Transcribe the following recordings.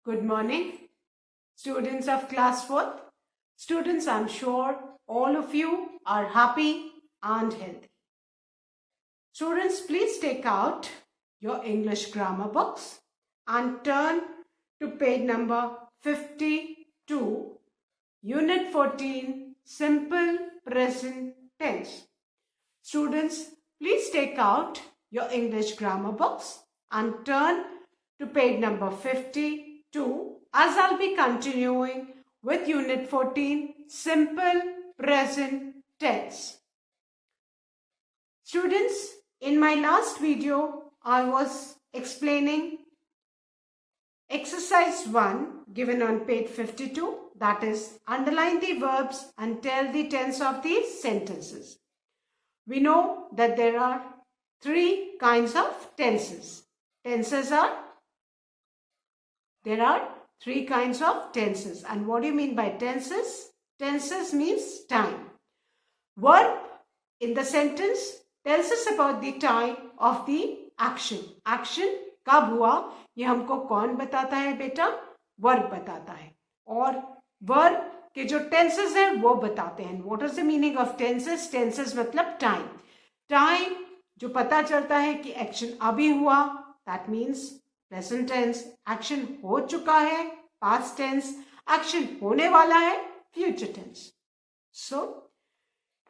Good morning, students of class 4th. Students, I'm sure all of you are happy and healthy. Students, please take out your English grammar books and turn to page number 52, Unit 14, Simple Present Tense. Students, please take out your English grammar books and turn to page number 52 as I'll be continuing with Unit 14, Simple Present Tense. Students, in my last video, I was explaining exercise 1 given on page 52, that is, underline the verbs and tell the tense of these sentences. We know that there are three kinds of tenses. There are three kinds of tenses. And what do you mean by tenses? Tenses means time. Verb in the sentence tells us about the time of the action. Action कब हुआ ये हमको कौन बताता है बेटा? Verb बताता है. और verb के जो tenses हैं वो बताते हैं. What is the meaning of tenses? Tenses मतलब time. Time जो पता चलता है कि action अभी हुआ, that means present tense. Action हो चुका है, past tense. Action होने वाला है, future tense. So,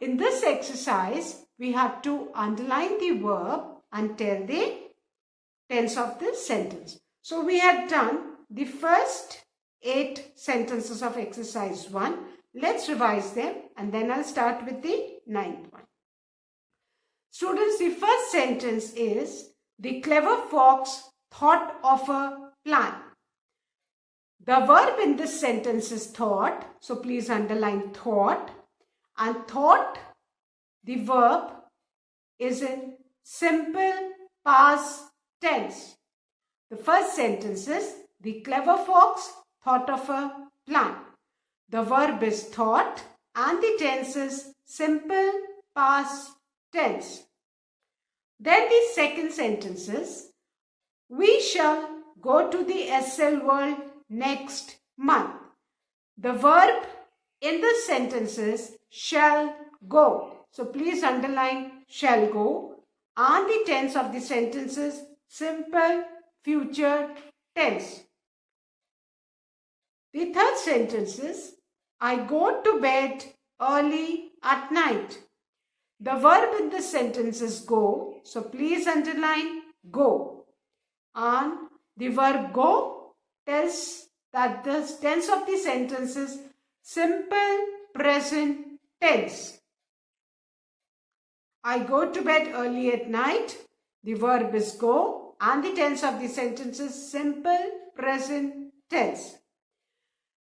in this exercise, we have to underline the verb and tell the tense of the sentence. So, we have done the first 8 sentences of exercise 1. Let's revise them and then I'll start with the 9th one. Students, the first sentence is, the clever fox thought of a plan. The verb in this sentence is thought. So, please underline thought. And thought, the verb, is in simple past tense. The first sentence is, the clever fox thought of a plan. The verb is thought and the tense is simple past tense. Then the second sentence is, we shall go to the SL world next month. The verb in this sentence is shall go. So please underline shall go. And the tense of the sentence is simple future tense. The third sentence is, I go to bed early at night. The verb in this sentence is go. So please underline go. And the verb go tells that the tense of the sentence is simple present tense. I go to bed early at night. The verb is go and the tense of the sentence is simple present tense.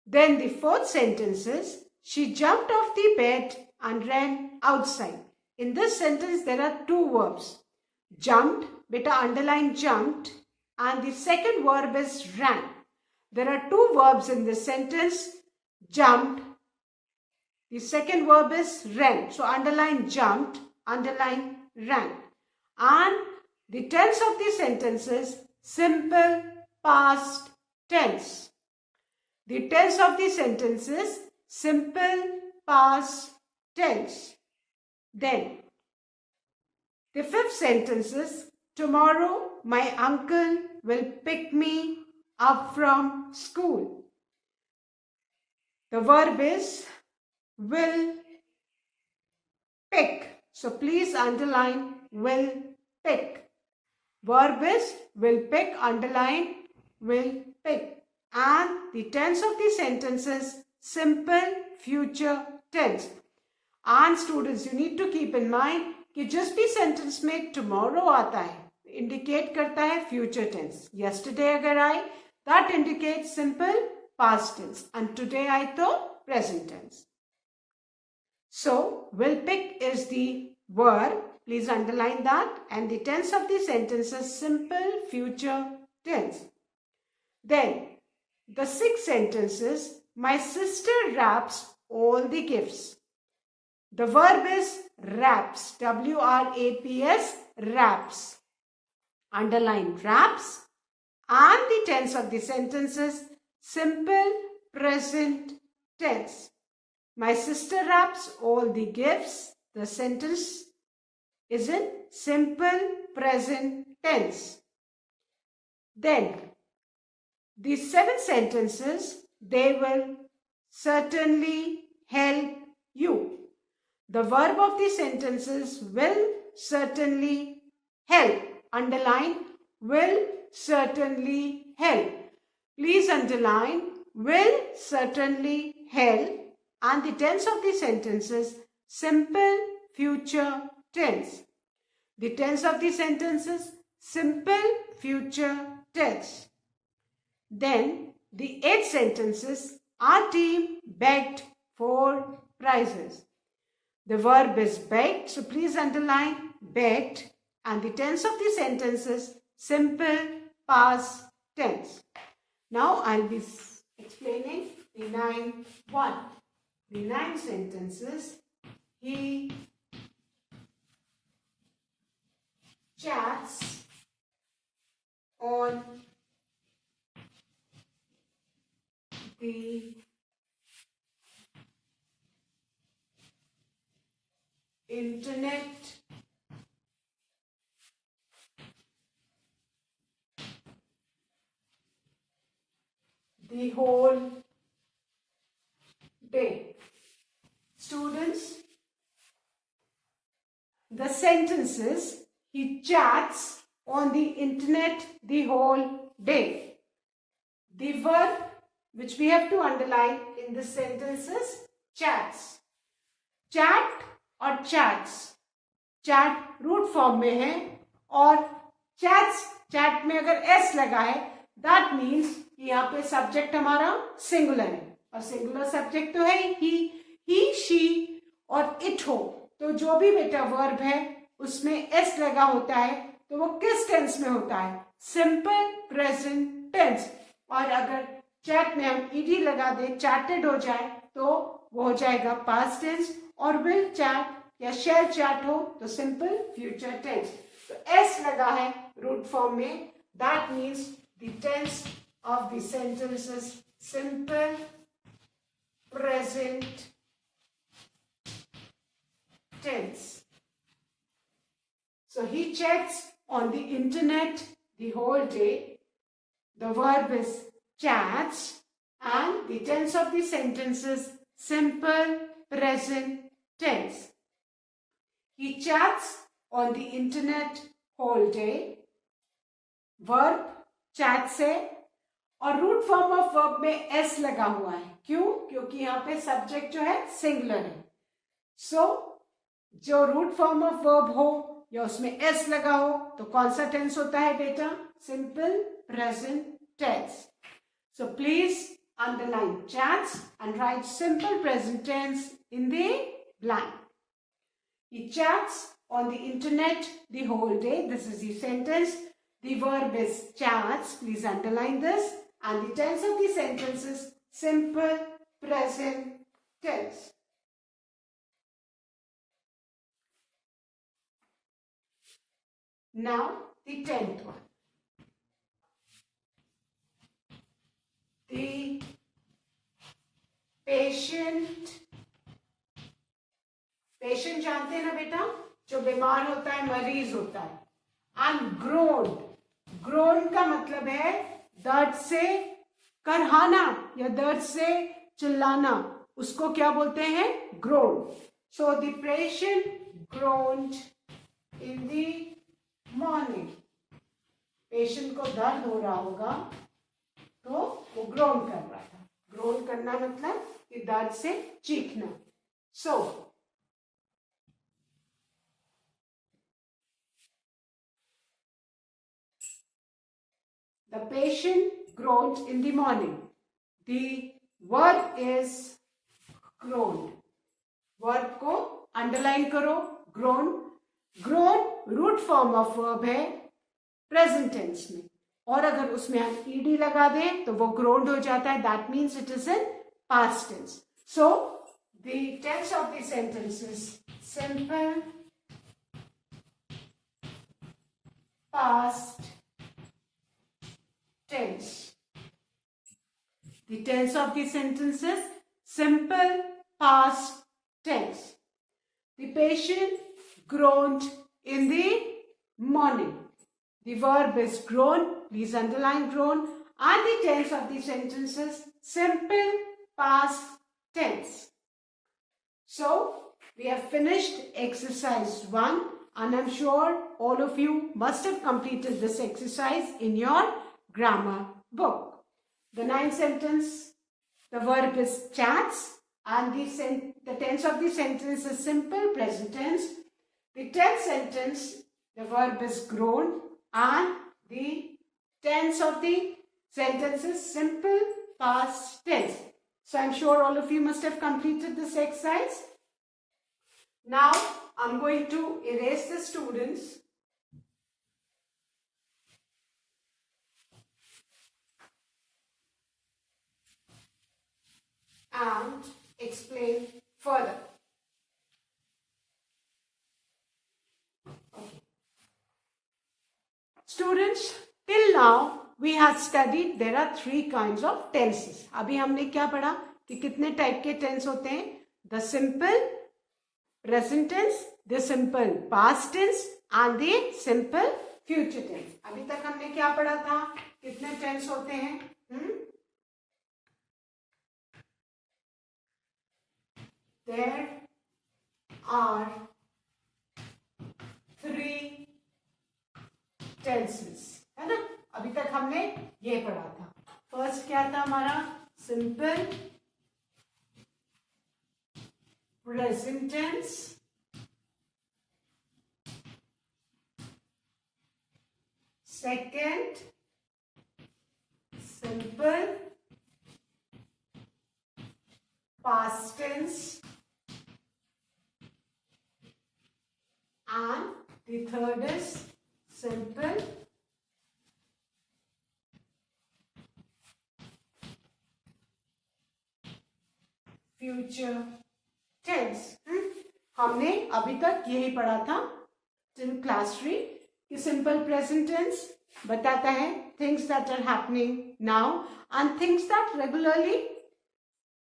Then the fourth sentence is, she jumped off the bed and ran outside. In this sentence, there are two verbs. Jumped, beta underline jumped, and the second verb is ran. There are two verbs in this sentence. Jumped. The second verb is ran. So underline jumped, underline ran. And the tense of the sentence is simple past tense. The tense of the sentence is simple past tense. Then, the fifth sentence is, tomorrow my uncle will pick me up from school. The verb is will pick. So please underline will pick. Verb is will pick, underline will pick. And the tense of the sentence is simple future tense. And students, you need to keep in mind कि जिस भी sentence में tomorrow आता है, indicate करता है future tense. Yesterday अगर आए, that indicates simple past tense. And today आए तो present tense. So, will pick is the verb. Please underline that. And the tense of the sentence is simple future tense. Then, the sixth sentence is, my sister wraps all the gifts. The verb is wraps. W-R-A-P-S, wraps. Underline wraps. And the tense of the sentence is simple present tense. My sister wraps all the gifts. The sentence is in simple present tense. Then these 7 sentences, they will certainly help you. The verb of the sentences will certainly help. Underline, will certainly help. Please underline, will certainly help. And the tense of the sentences, simple future tense. The tense of the sentences, simple future tense. Then the 8 sentences, our team begged for prizes. The verb is begged, so please underline begged, and the tense of the sentences, simple past tense. Now I'll be explaining the 9-1. The 9 sentences, he chats on the internet the whole day. Students, the sentences, he chats on the internet the whole day. The verb which we have to underline in the sentences, chats. Chat और chats. Chat root form में है और chats, chat में अगर s लगा है, that means कि यहाँ पे subject हमारा singular है और singular subject तो है he, she और it हो, तो जो भी बेटा verb है उसमें s लगा होता है तो वो किस tense में होता है? Simple present tense. और अगर chat में हम ed लगा दे, chatted हो जाए तो वो हो जाएगा past tense, और will chat या shall chat हो तो simple future tense. तो s लगा है root form में, that means the tense of the sentence is simple present tense. So he chats on the internet the whole day. The verb is chats and the tense of the sentence is simple present tense. He chats on the internet whole day. Verb chat से और root form of verb में s लगा हुआ है. क्यों? क्योंकि यहाँ पे सब्जेक्ट जो है सिंगुलर है. सो जो रूट फॉर्म ऑफ वर्ब हो या उसमें s लगा हो तो कौन सा टेंस होता है बेटा? Simple present tense. So please underline chats and write simple present tense in the blank. He chats on the internet the whole day. This is the sentence. The verb is chats. Please underline this. And the tense of the sentence is simple present tense. Now the 10th one. The patient जानते हैं ना बेटा, जो बीमार होता है, मरीज होता है. And groaned का मतलब है दर्द से करहाना या दर्द से चिल्लाना, उसको क्या बोलते हैं? groan. So the patient groaned in the morning. Patient को दर्द हो रहा होगा तो वो ग्रोन कर रहा था. ग्रोन करना मतलब कि दर्द से चीखना. सो the patient groaned in the morning. The verb is groaned. Verb को अंडरलाइन करो. groan root form of verb है प्रेजेंट टेंस में, और अगर उसमें हम ed लगा दें तो वो ग्रोन्ड हो जाता है. That means it is in past tense. So the tense of the sentence is simple past tense. The tense of the sentence is simple past tense. The patient groaned in the morning. The verb is groan. Please underline groan. And the tense of the sentence is simple past tense. So, we have finished exercise 1 and I'm sure all of you must have completed this exercise in your grammar book. The 9th sentence, the verb is chats and the tense of the sentence is simple present tense. The 10th sentence, the verb is grown and the tense of the sentence is simple past tense. So I'm sure all of you must have completed this exercise. Now I'm going to erase the students. And explain further. Okay. Students, till now we have studied there are 3 kinds of tenses. अभी हमने क्या पढ़ा कि कितने type के tense होते हैं? The simple present tense, the simple past tense and the simple future tense. अभी तक हमने क्या पढ़ा था? कितने टेंस होते हैं? There are 3 tenses, है ना? अभी तक हमने ये पढ़ा था. फर्स्ट क्या था हमारा? Simple present tense, second simple past tense, and the third is simple future tense. हमने अभी तक यही पढ़ा था टिल क्लास 3 कि सिंपल प्रेजेंट टेंस बताता है things that are happening now and things that regularly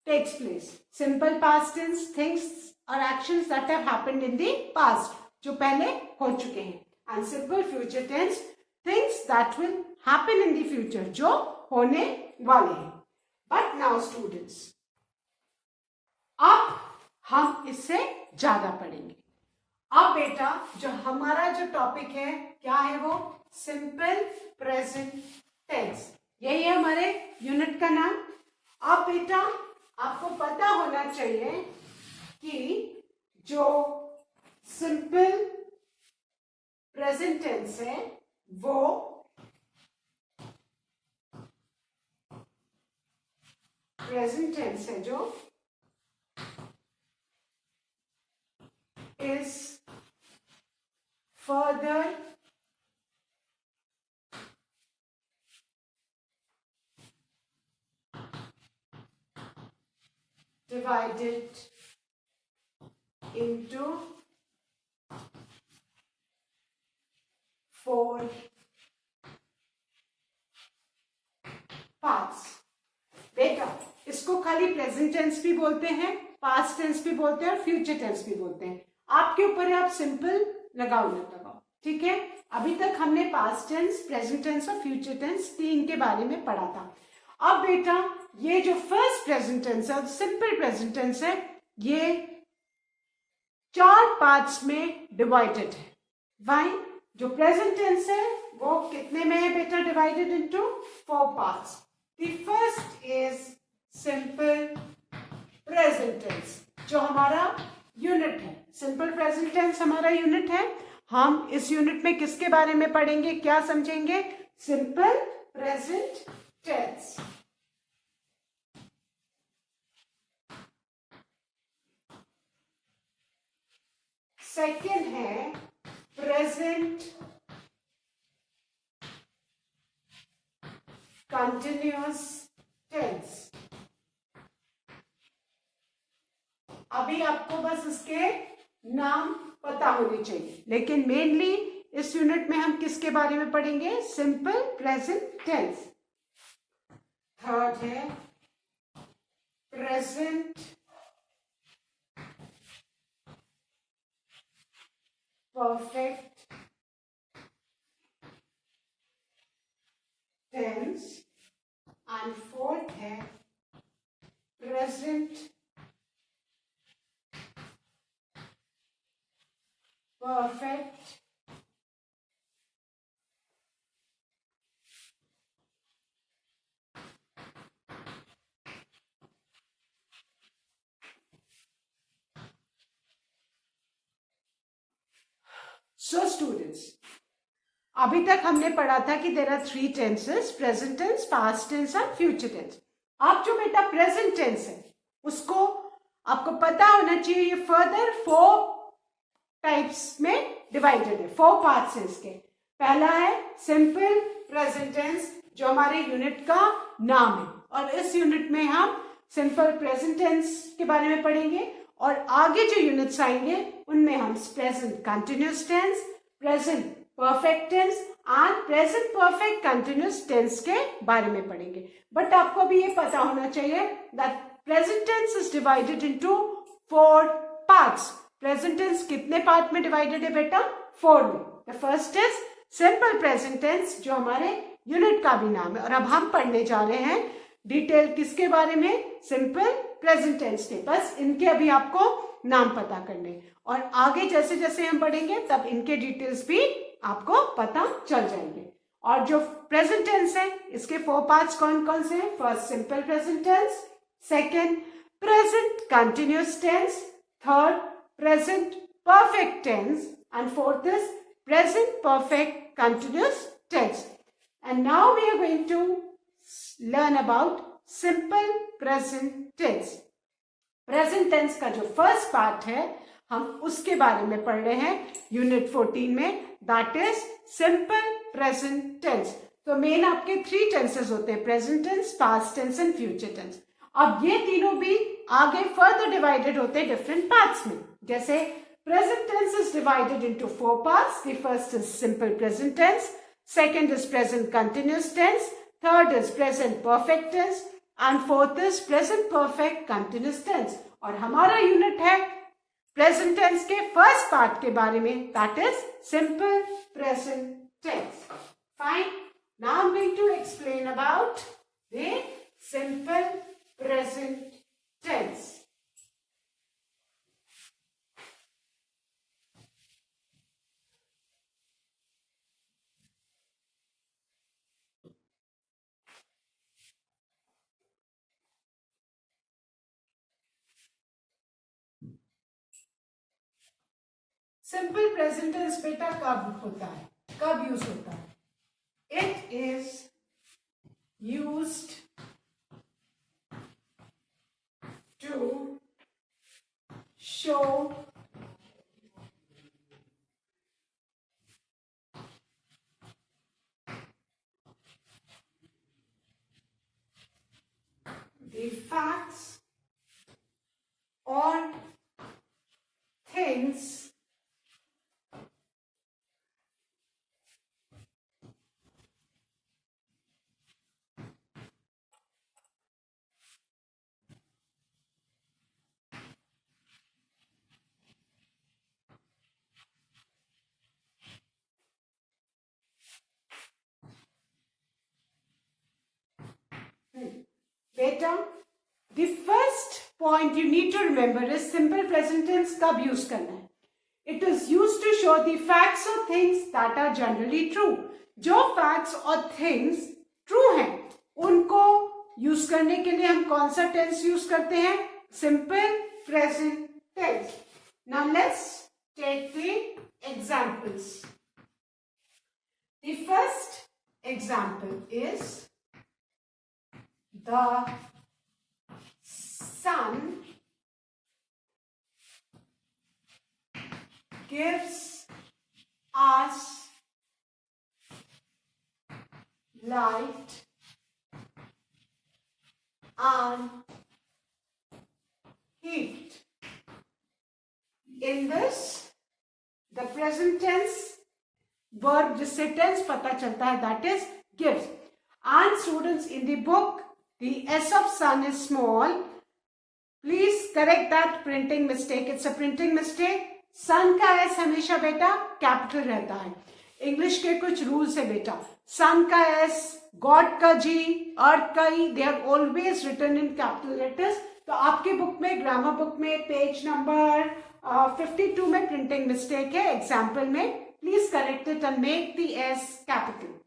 takes place. Simple past tense, things or actions that have happened in the past, जो पहले हो चुके हैं. And simple future tense, things that will happen in the future, जो होने वाले हैं. But now students, अब हम इससे ज्यादा पढ़ेंगे. अब बेटा जो हमारा जो टॉपिक है क्या है वो? Simple present tense. यही है हमारे यूनिट का नाम. अब बेटा आपको पता होना चाहिए कि जो सिंपल प्रेजेंट टेंस है वो प्रेजेंट टेंस है जो is further divided into 4 parts. बेटा इसको खाली प्रेजेंट टेंस भी बोलते हैं, पास्ट टेंस भी बोलते हैं और फ्यूचर टेंस भी बोलते हैं. आपके ऊपर है, आप सिंपल लगाओ ना लगाओ. ठीक है. अभी तक हमने पास्ट टेंस, प्रेजेंट टेंस और फ्यूचर टेंस 3 के बारे में पढ़ा था. अब बेटा ये जो फर्स्ट प्रेजेंट टेंस है, सिंपल प्रेजेंट टेंस है, ये 4 पार्ट्स में डिवाइडेड है. वाई? जो प्रेजेंट टेंस है वो कितने में है बेटा? Divided into 4 parts. The first is simple present tense, जो हमारा यूनिट है. सिंपल प्रेजेंट टेंस हमारा यूनिट है. हम इस यूनिट में किसके बारे में पढ़ेंगे, क्या समझेंगे? Simple present tense. सेकेंड है प्रेजेंट कंटिन्यूअस टेंस. अभी आपको बस इसके नाम पता होने चाहिए, लेकिन मेनली इस यूनिट में हम किसके बारे में पढ़ेंगे? Simple present tense. थर्ड है present perfect tense and fourth है present perfect So students, अभी तक हमने पढ़ा था कि there are three tenses, present tense, past tense और फ्यूचर टेंस। आप जो बेटा प्रेजेंट टेंस है उसको आपको पता होना चाहिए ये फर्दर 4 टाइप्स में डिवाइडेड है, 4 पार्ट्स है इसके। पहला है सिंपल प्रेजेंट टेंस जो हमारे यूनिट का नाम है, और इस यूनिट में हम सिंपल प्रेजेंट टेंस के बारे में पढ़ेंगे, और आगे जो यूनिट्स आएंगे उनमें हम present continuous tense, present perfect tense and present perfect continuous tense के बारे में पढ़ेंगे। बट आपको भी ये पता होना चाहिए that present tense is divided into 4 parts. Present tense कितने पार्ट में डिवाइडेड है बेटा? 4 में। The first is simple present tense जो हमारे यूनिट का भी नाम है, और अब हम पढ़ने जा रहे हैं डिटेल किसके बारे में? सिंपल प्रेजेंट टेंस के। बस इनके अभी आपको नाम पता करने, और आगे जैसे जैसे हम पढ़ेंगे तब इनके डिटेल्स भी आपको पता चल जाएंगे। और जो प्रेजेंट टेंस है इसके 4 पार्ट्स कौन कौन से हैं? First simple present tense, second present continuous tense, third present perfect tense, and fourth is present perfect continuous tense. And now we are going to learn about simple present tense. Present tense का जो first part है हम उसके बारे में पढ़ रहे हैं यूनिट 14 में, that is simple present tense. तो मेन आपके 3 टेंसेस होते हैं, present tense, past tense and future tense. अब ये तीनों भी आगे फर्दर डिवाइडेड होते हैं डिफरेंट पार्ट्स में। जैसे present tense is divided into 4 parts. The first is simple present tense, second is present continuous tense, third is present perfect tense, and fourth is present perfect continuous tense। और हमारा unit है present tense के first part के बारे में, that is simple present tense. Fine, now I am going to explain about the simple present tense. Simple present tense बेटा कब होता है, कब यूज होता है? It is used to show the facts और थिंग्स बेटा the first point you need to remember is simple present tense कब यूज करना है? It is used to show the facts or things that are generally true। जो facts और things true हैं उनको use करने के लिए हम कौन सा टेंस यूज करते हैं? Simple present tense. Now let's take the examples। The first example is the sun gives us light and heat। In this, the present tense verb जिससे tense पता चलता है that is gives। And students, in the book the S of sun is small please correct that printing mistake, it's a printing mistake. Sun का S हमेशा बेटा capital रहता है, English के कुछ रूल्स है बेटा। सन का एस, गॉड का जी, अर्थ का E, they are always written in capital letters. तो आपके बुक में, ग्रामर बुक में पेज नंबर 52 में प्रिंटिंग मिस्टेक है एग्जाम्पल में, please correct it and make the S capital.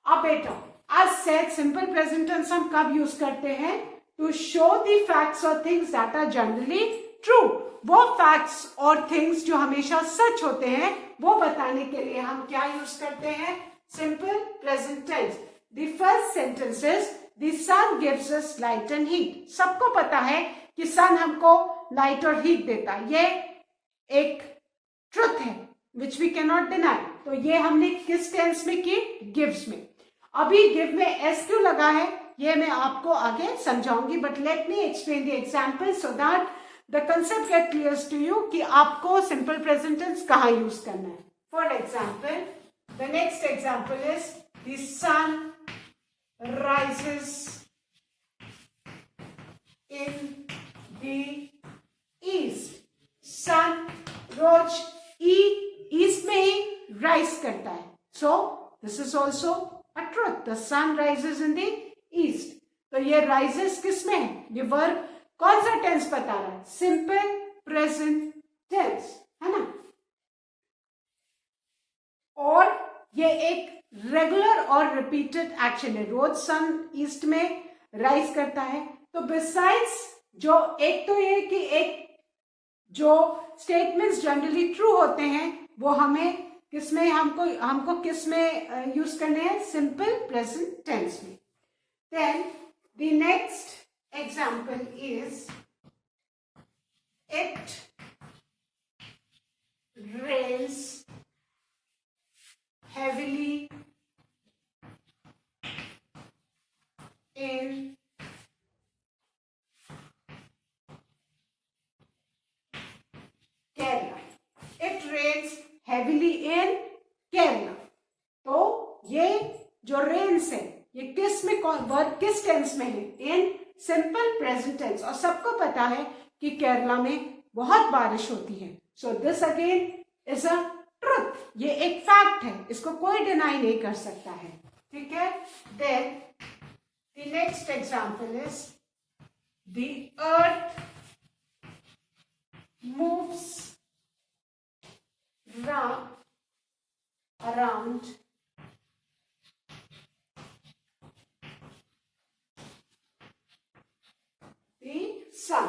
अब बेटा as said simple present tense हम कब यूज करते हैं? टू शो द फैक्ट्स और things that are generally true. वो फैक्ट्स और थिंग्स जो हमेशा सच होते हैं वो बताने के लिए हम क्या यूज करते हैं? Simple present tense. The first sentence is the sun gives us light and heat. सबको पता है कि सन हमको लाइट और हीट देता है, ये एक ट्रुथ है which we can not deny. तो ये हमने किस टेंस में की? गिव्स में। अभी गिव में एस क्यों लगा है ये मैं आपको आगे समझाऊंगी, but let me explain the example so that the concept get clear to you कि आपको सिंपल प्रेजेंट टेंस कहाँ यूज करना है। For example, the next example is the sun rises in the east. Sun रोज east में ही rise करता है, so this is also a truth. The sun rises in the east. तो ये rises किस में है? ये वर्ब कौन सा टेंस बता रहा है? सिंपल प्रेजेंट टेंस, है ना? और ये एक रेगुलर और रिपीटेड एक्शन है। रोज सन ईस्ट में राइज करता है। तो बिसाइड्स जो एक तो ये कि एक जो स्टेटमेंट्स जनरली ट्रू होते हैं वो हमें किसमें हमको किसमें यूज करने हैं? सिंपल प्रेजेंट टेंस में। Then the next example is it rains heavily in Kerala. It rains heavily in Kerala. तो ये जो रेन्स है ये किस में, वर्ब किस टेंस में है? In simple present tense. और सबको पता है कि केरला में बहुत बारिश होती है। So this again is a truth, ये एक फैक्ट है, इसको कोई डिनाई नहीं कर सकता है, ठीक है। Then the next example is the earth moves around the sun.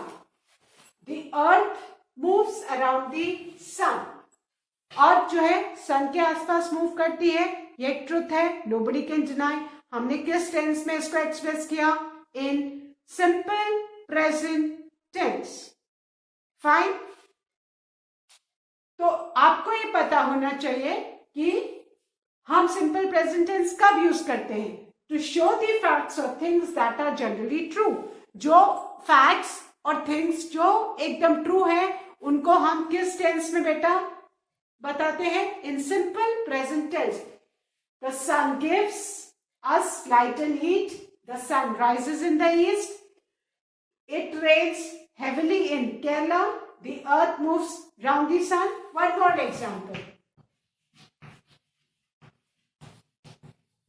The earth moves around the sun. Earth जो है सन के आसपास मूव करती है, ये एक ट्रुथ है, nobody can deny। हमने किस टेंस में इसको एक्सप्रेस किया? In simple present tense. Fine. तो आपको ये पता होना चाहिए कि हम सिंपल प्रेजेंट टेंस कब यूज करते हैं? टू शो द फैक्ट्स और things that are generally true. जो फैक्ट्स और थिंग्स जो एकदम ट्रू है उनको हम किस टेंस में बेटा बताते हैं? In simple present tense. The sun gives us light and heat, the sun rises in the east, it rains heavily in Kerala, the earth moves round the sun. One more example.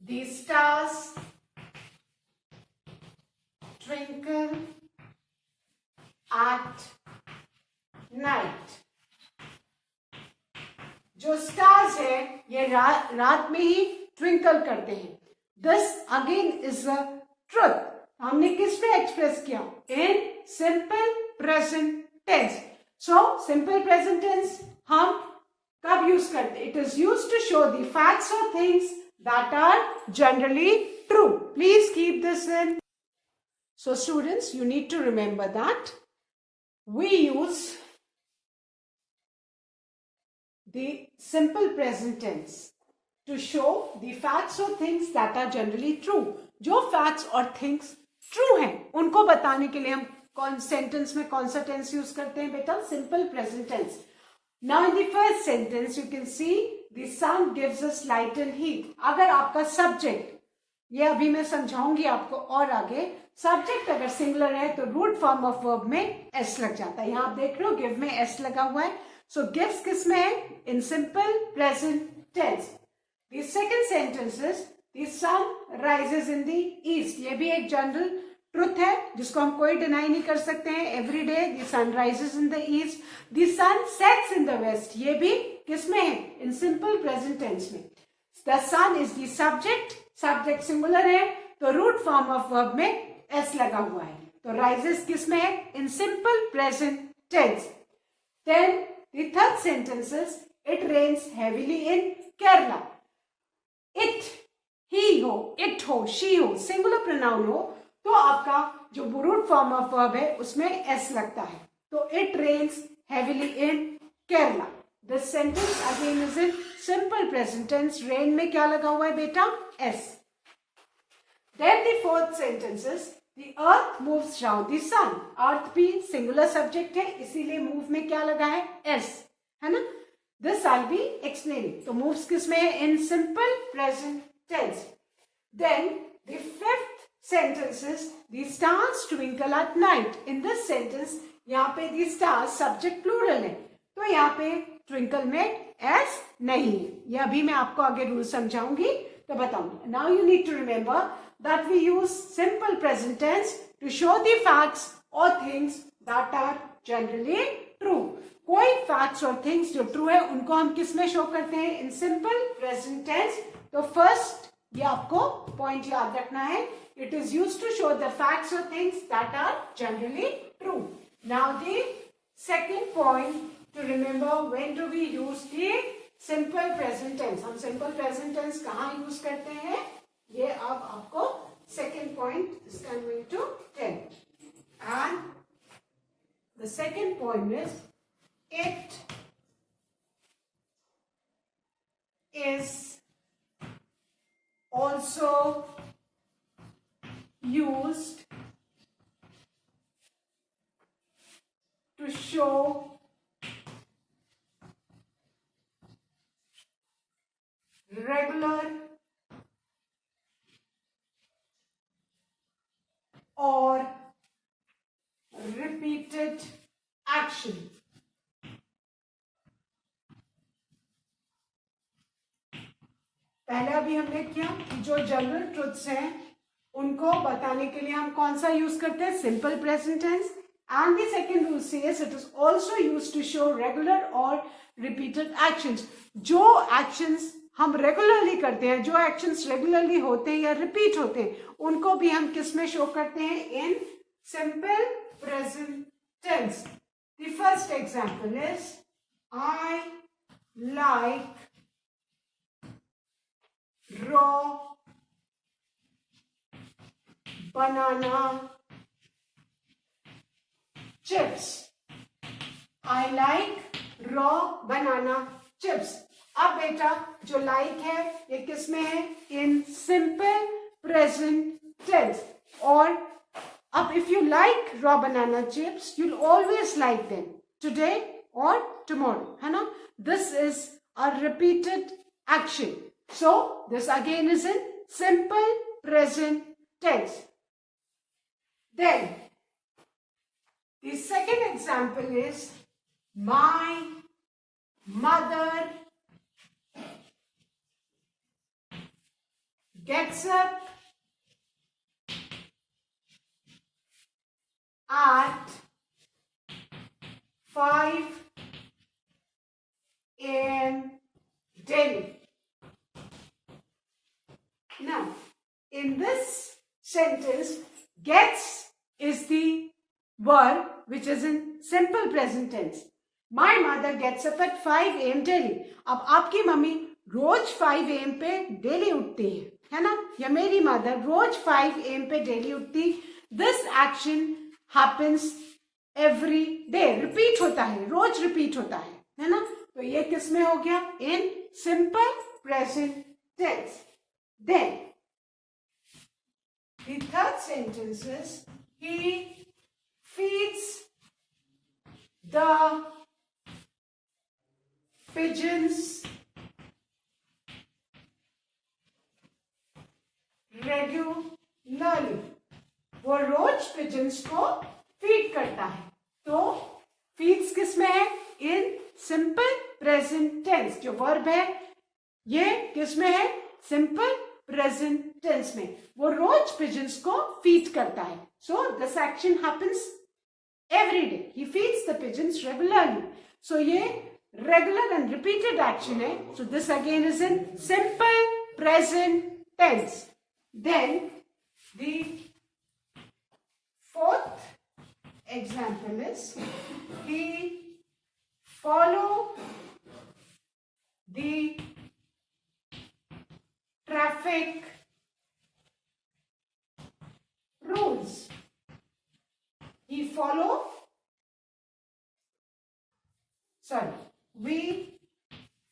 The stars twinkle at night. जो stars है ये रात में ही twinkle करते हैं। This again is a truth. हमने किस में एक्सप्रेस किया? In simple present tense. So simple present tense हम कब यूज करते? It is use to show the facts और things that are generally true. Please keep this in. So students, you need to remember that we use the simple present tense to show the facts और things that are generally true. जो facts और things true हैं उनको बताने के लिए हम कौन सेंटेंस में कौन सा टेंस यूज करते हैं बेटा? Simple present tense. Now in the first sentence you can see the sun gives us light and heat. अगर आपका सब्जेक्ट, ये अभी मैं समझाऊंगी आपको और आगे, सब्जेक्ट अगर सिंगुलर है तो रूट फॉर्म ऑफ वर्ब में एस लग जाता है। यहां आप देख रहे हो गिव में एस लगा हुआ है। सो गिव्स किस में है? In simple present tense. The second sentence is the sun rises in the east. ये भी एक जनरल ट्रुथ है जिसको हम कोई डिनाई नहीं कर सकते हैं। Every day the sun rises in the east. The sun sets in the west. ये भी किस में है? इन सिंपल प्रेजेंट टेंस में। The sun is the subject, subject singular है तो रूट फॉर्म ऑफ वर्ब में एस लगा हुआ है। तो राइजेस किस में है? In simple present tense. Then the third sentence is it rains heavily in Kerala. It, ही हो, इट हो, शी हो, सिंगुलर प्रोनाउन हो तो आपका जो रूट फॉर्म ऑफ वर्ब है उसमें एस लगता है। तो it rains heavily in Kerala. This sentence again is in simple present tense. Rain में क्या लगा हुआ है बेटा? S. Then the fourth sentence is the earth moves round the sun. Earth भी singular subject है इसीलिए move में क्या लगा है? S, है ना? This I'll be explaining. तो moves किस में है? In simple present tense. Then the fifth sentence is the stars twinkle at night. In this sentence यहाँ पे the stars subject plural है तो यहाँ पे twinkle में S नहीं है। ये अभी मैं आपको आगे रूल समझाऊंगी तो बताऊंगी। Now you need to remember that we use simple present tense to show the facts or things that are generally true. कोई facts और things जो true है उनको हम किस में show करते हैं? In simple present tense. तो first ये आपको point याद रखना है। It is used to show the facts or things that are generally true. Now the second point to remember, when do we use the simple present tense? हम simple present tense कहाँ use करते हैं? ये अब आपको second point is going to tell. And the second point is it is also used to show regular or repeated action. पहले अभी हमने किया कि जो जनरल ट्रुथ्स हैं उनको बताने के लिए हम कौन सा यूज करते हैं? Simple present tense. And the second rule says it is also used to show regular और रिपीटेड एक्शंस। जो एक्शंस हम रेगुलरली करते हैं, जो एक्शंस रेगुलरली होते हैं या रिपीट होते हैं, उनको भी हम किस में शो करते हैं? In simple present tense. The first example is I like raw banana chips. I like raw banana chips. अब बेटा जो like है ये किस में है? In simple present tense. और अब if you like raw banana chips, you'll always like them today or tomorrow, है ना? This is a repeated action. So this again is in simple present tense. Then the second example is my mother gets up at 5 a.m. daily. Now, in this sentence, gets is the verb which is in simple present tense. My mother gets up at 5 a.m. daily. अब आपकी mummy रोज 5 a.m. पे daily उठती है ना? या मेरी mother रोज 5 a.m. पे daily उठती। This action happens every day. Repeat होता है, रोज रिपीट होता है ना? तो ये किस में हो गया? In simple present tense. Then, the third sentence is, he feeds the pigeons regularly. वो रोज पिजन्स को फीड करता है। तो फीड्स किस में है? In simple present tense. जो वर्ब है ये किस में है? सिंपल प्रेजेंट टेंस में। वो रोज पिजन्स को फीड करता है। So this action happens every day. He feeds the pigeons regularly. So ये regular and repeated action है. So this again is in simple present tense. Then the fourth example is he follow the traffic rules. We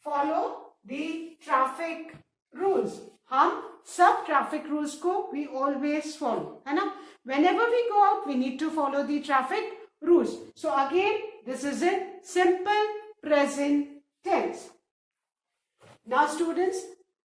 follow the traffic rules. हम सब traffic rules को we always follow, है ना? Whenever we go out, we need to follow the traffic rules. So again, this is in simple present tense. Now students,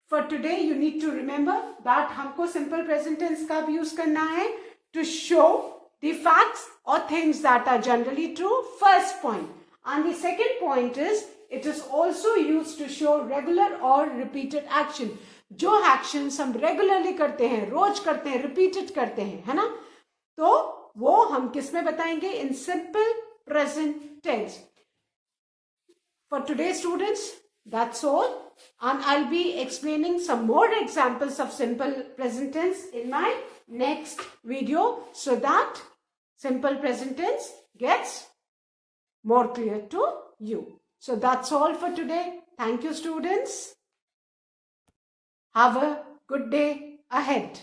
for today you need to remember that हमको simple present tense का भी use करना है to show the facts or things that are generally true, first point. And the second point is, it is also used to show regular or repeated action. जो actions हम regularly करते हैं, रोज करते हैं, repeated करते हैं, है ना? तो वो हम किस में बताएंगे? In simple present tense. For today students, that's all. And I'll be explaining some more examples of simple present tense in my next video so that simple present tense gets more clear to you. So that's all for today. Thank you, students. Have a good day ahead.